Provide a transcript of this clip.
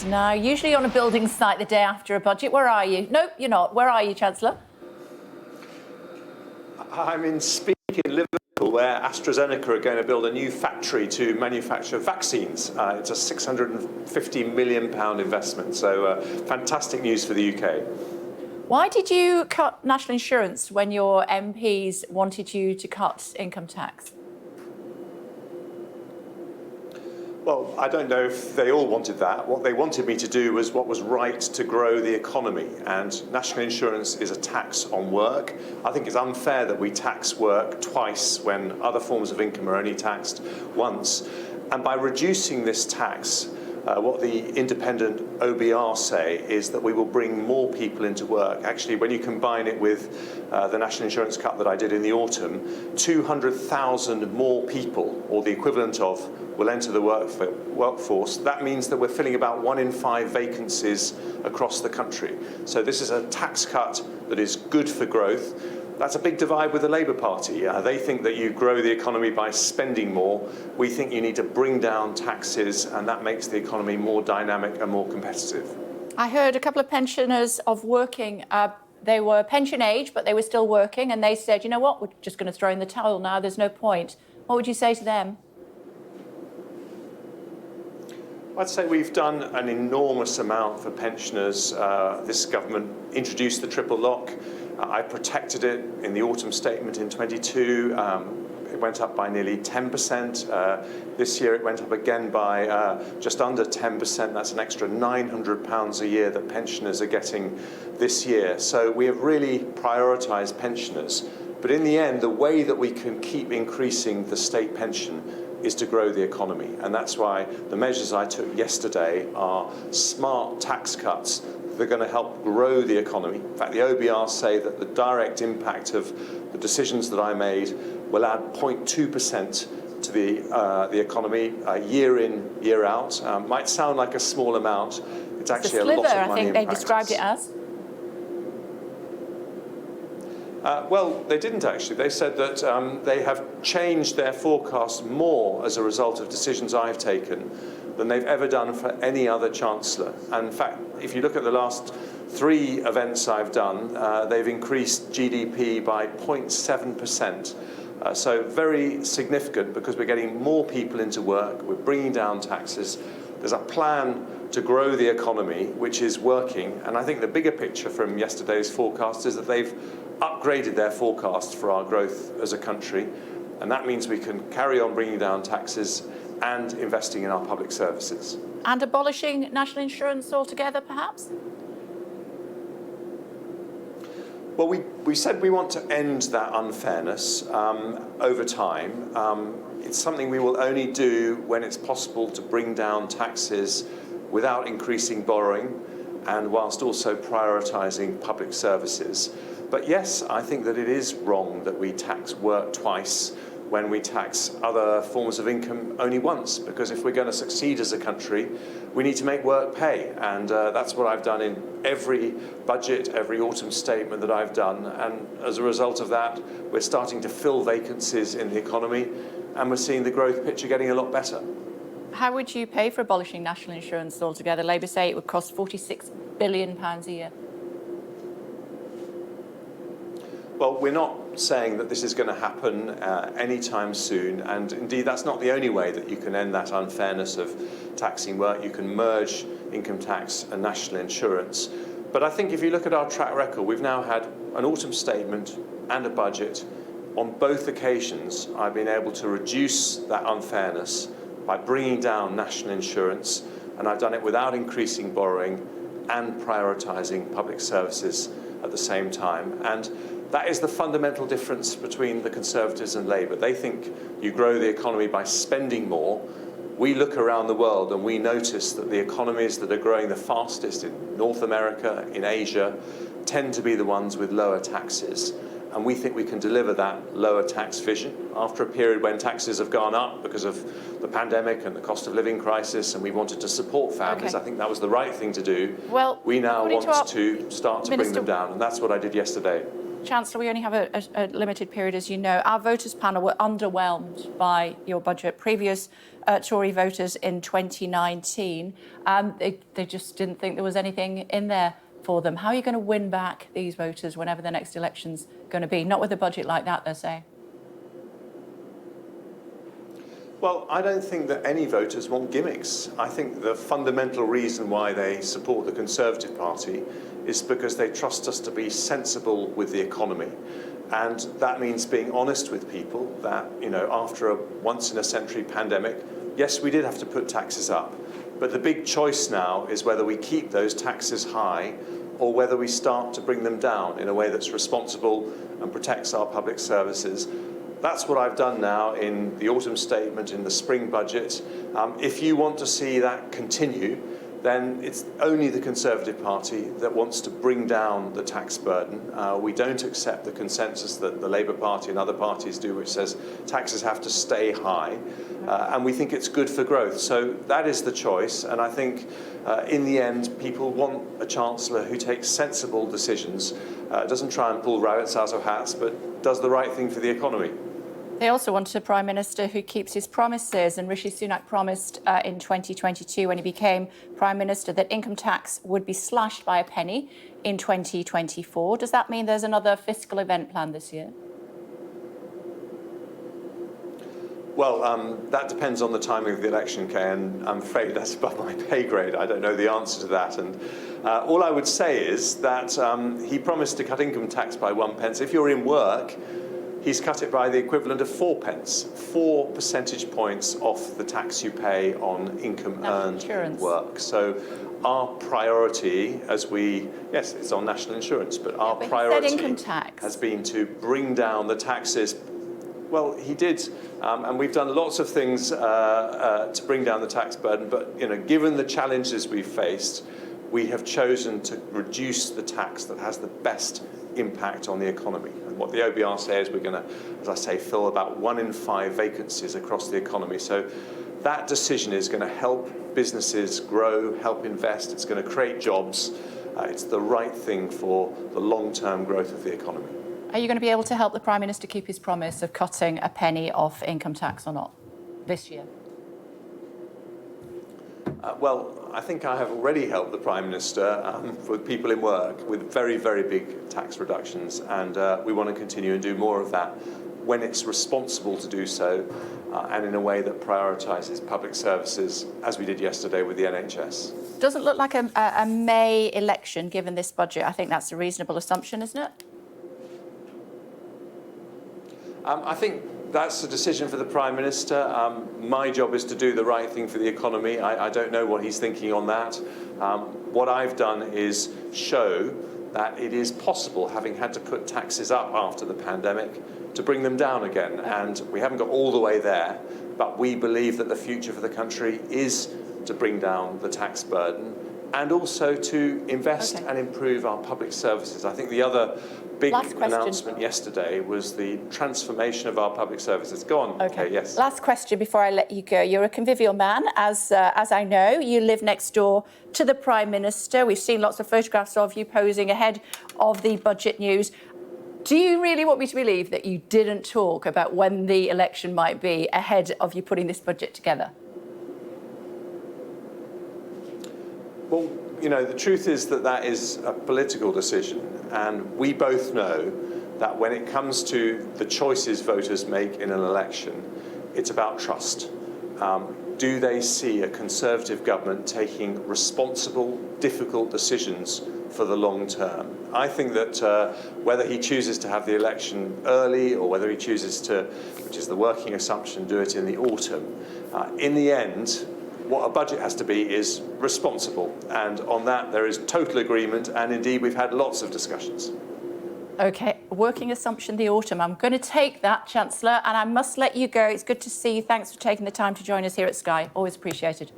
Now, usually on a building site the day after a budget. Where are you? No, you're not. Where are you, Chancellor? I'm in Speak in Liverpool, where AstraZeneca are going to build a new factory to manufacture vaccines. It's a £650 million investment, so fantastic news for the UK. Why did you cut national insurance when your MPs wanted you to cut income tax? Well, I don't know if they all wanted that. What they wanted me to do was what was right to grow the economy, and national insurance is a tax on work. I think it's unfair that we tax work twice when other forms of income are only taxed once. And by reducing this tax, what the independent OBR say is that we will bring more people into work. Actually, when you combine it with the national insurance cut that I did in the autumn, 200,000 more people, or the equivalent of, will enter the workforce. That means that we're filling about 1 in 5 vacancies across the country. So this is a tax cut that is good for growth. That's a big divide with the Labour Party. They think that you grow the economy by spending more. We think you need to bring down taxes, and that makes the economy more dynamic and more competitive. I heard a couple of pensioners of working, they were pension age, but they were still working, and they said, you know what, we're just going to throw in the towel now, there's no point. What would you say to them? I'd say we've done an enormous amount for pensioners. This government introduced the triple lock. I protected it in the autumn statement in 22. It went up by nearly 10%. This year it went up again by just under 10%. That's an extra £900 a year that pensioners are getting this year. So we have really prioritised pensioners. But in the end, the way that we can keep increasing the state pension is to grow the economy. And that's why the measures I took yesterday are smart tax cuts that are going to help grow the economy. In fact, the OBR say that the direct impact of the decisions that I made will add 0.2% to the economy year in, year out. Might sound like a small amount. It's actually a lot of money in practice. I think they described it as. Well, they didn't actually. They said that they have changed their forecast more as a result of decisions I've taken than they've ever done for any other Chancellor. And in fact, if you look at the last 3 events I've done, they've increased GDP by 0.7%. So very significant, because we're getting more people into work, we're bringing down taxes. There's a plan to grow the economy, which is working. And I think the bigger picture from yesterday's forecast is that they've upgraded their forecast for our growth as a country. And that means we can carry on bringing down taxes and investing in our public services. And abolishing national insurance altogether, perhaps? Well, we said we want to end that unfairness over time. It's something we will only do when it's possible to bring down taxes without increasing borrowing and whilst also prioritising public services. But yes, I think that it is wrong that we tax work twice when we tax other forms of income only once, because if we're going to succeed as a country, we need to make work pay. And that's what I've done in every budget, every autumn statement that I've done. And as a result of that, we're starting to fill vacancies in the economy, and we're seeing the growth picture getting a lot better. How would you pay for abolishing national insurance altogether? Labour say it would cost £46 billion a year. Well, we're not saying that this is going to happen anytime soon, and indeed that's not the only way that you can end that unfairness of taxing work. You can merge income tax and national insurance. But I think if you look at our track record, we've now had an autumn statement and a budget. On both occasions, I've been able to reduce that unfairness by bringing down national insurance, and I've done it without increasing borrowing and prioritising public services at the same time. And that is the fundamental difference between the Conservatives and Labour. They think you grow the economy by spending more. We look around the world and we notice that the economies that are growing the fastest in North America, in Asia, tend to be the ones with lower taxes. And we think we can deliver that lower tax vision after a period when taxes have gone up because of the pandemic and the cost of living crisis, and we wanted to support families. Okay. I think that was the right thing to do. Well, we now want to start to bring them down, and that's what I did yesterday. Chancellor, we only have a limited period, as you know. Our voters panel were underwhelmed by your budget. Previous Tory voters in 2019, they just didn't think there was anything in there for them. How are you going to win back these voters whenever the next election's going to be? Not with a budget like that, they're saying. Well, I don't think that any voters want gimmicks. I think the fundamental reason why they support the Conservative Party is because they trust us to be sensible with the economy. And that means being honest with people that, you know, after a once-in-a-century pandemic, yes, we did have to put taxes up. But the big choice now is whether we keep those taxes high or whether we start to bring them down in a way that's responsible and protects our public services. That's what I've done now in the autumn statement, in the spring budget. If you want to see that continue, then it's only the Conservative Party that wants to bring down the tax burden. We don't accept the consensus that the Labour Party and other parties do, which says taxes have to stay high. And we think it's good for growth. So that is the choice. And I think in the end, people want a Chancellor who takes sensible decisions, doesn't try and pull rabbits out of hats, but does the right thing for the economy. They also wanted a Prime Minister who keeps his promises, and Rishi Sunak promised in 2022 when he became Prime Minister that income tax would be slashed by a penny in 2024. Does that mean there's another fiscal event planned this year? Well, that depends on the timing of the election, Kay, and I'm afraid that's above my pay grade. I don't know the answer to that. And all I would say is that he promised to cut income tax by 1 pence. If you're in work, he's cut it by the equivalent of 4 pence, 4 percentage points off the tax you pay on income earned in work. So our priority yes, it's on national insurance, but our priority income tax has been to bring down the taxes. Well, he did, and we've done lots of things to bring down the tax burden, but you know, given the challenges we've faced, we have chosen to reduce the tax that has the best impact on the economy. And what the OBR says, we're going to, as I say, fill about 1 in 5 vacancies across the economy. So that decision is going to help businesses grow, help invest. It's going to create jobs. It's the right thing for the long-term growth of the economy. Are you going to be able to help the Prime Minister keep his promise of cutting a penny off income tax or not this year? Well, I think I have already helped the Prime Minister with people in work with very, very big tax reductions, and we want to continue and do more of that when it's responsible to do so and in a way that prioritises public services, as we did yesterday with the NHS. Doesn't look like a May election given this budget. I think that's a reasonable assumption, isn't it? I think that's a decision for the Prime Minister. My job is to do the right thing for the economy. I don't know what he's thinking on that. What I've done is show that it is possible, having had to put taxes up after the pandemic, to bring them down again. And we haven't got all the way there, but we believe that the future for the country is to bring down the tax burden and also to invest and improve our public services. I think the other big announcement yesterday was the transformation of our public services. Go on. Okay, yes. Last question before I let you go. You're a convivial man, as I know. You live next door to the Prime Minister. We've seen lots of photographs of you posing ahead of the budget news. Do you really want me to believe that you didn't talk about when the election might be ahead of you putting this budget together? Well, you know, the truth is that that is a political decision, and we both know that when it comes to the choices voters make in an election, it's about trust. Do they see a Conservative government taking responsible, difficult decisions for the long term? I think that whether he chooses to have the election early or whether he chooses to, which is the working assumption, do it in the autumn, in the end, what a budget has to be is responsible. And on that, there is total agreement. And indeed, we've had lots of discussions. OK, working assumption, the autumn. I'm going to take that, Chancellor, and I must let you go. It's good to see you. Thanks for taking the time to join us here at Sky. Always appreciated.